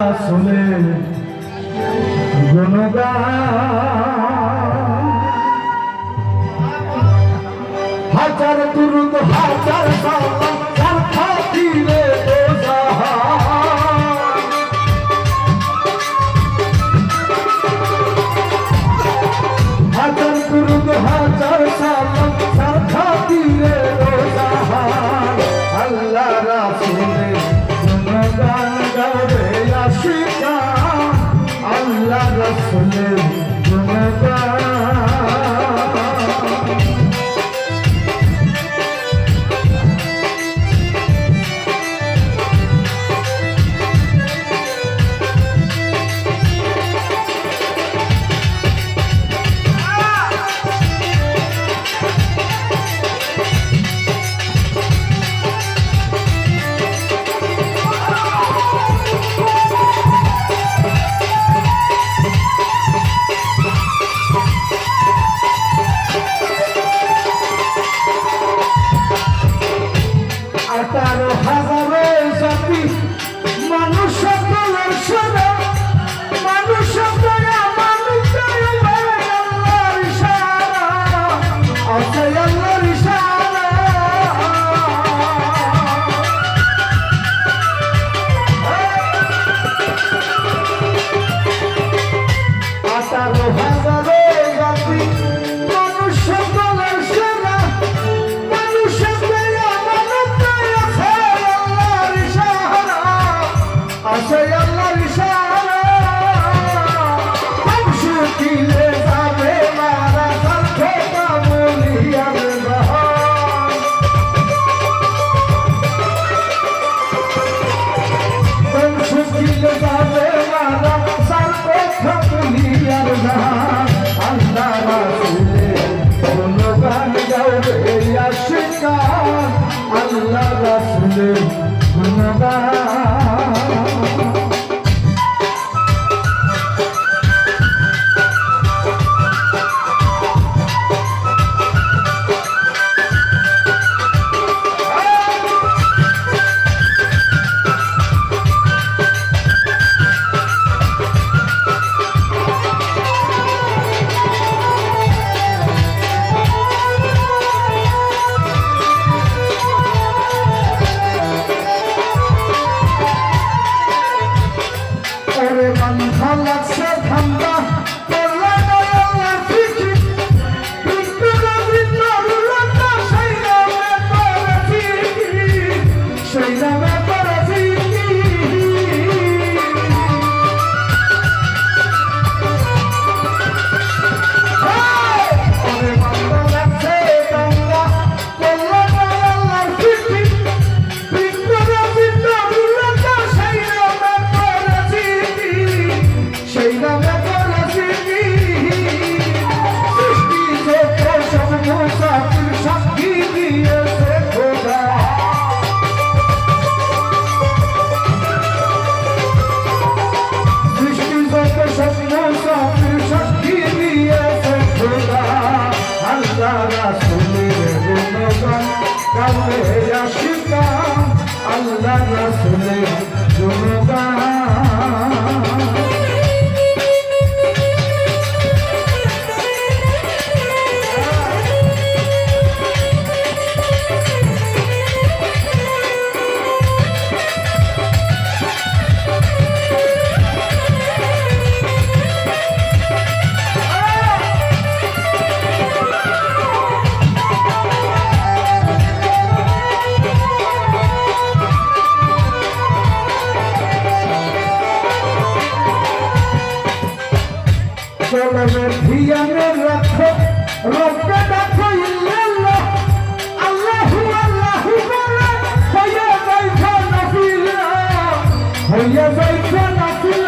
রাসূলের গুণগান হাজার দুরূদ হাজার সালাম তার খাতিরে দো জাহান হাজার দুরূদ হাজার সালাম তার খাতিরে দো জাহান আল্লাহ রাসূলের গুণগান গাবে আশিকান আল্লাহ রাসূলের গুণগান আঠারো হাজারের জাতি মানুষ সকলের সেরা মানুষ সকলে মানুষ আল্লাহর ইশারা আছে আল্লাহর ইশারা আঠারো হাজারের জাতি মানুষ সকলের সেরা মানুষ আছে আল্লাহর ইশারা বংশু কিলে যাবে মারা সাথে কাবুলিয়ার জাহান বংশু কিলে যাবে মারা সাথে কাবুলিয়ার জাহান আল্লাহ রাসূলের গুণগান গাবে আশিকান আল্লাহ রাসূলের গুণগান আল্লাহ রাসূলের গুণগান কলমের ধিয়ানে রাখো রব্বে দেখো ইল্লাল্লাহ আল্লাহু আল্লাহু বলে হইয়া যাইছো নাফিলা হইয়া যাইছো নাফিলা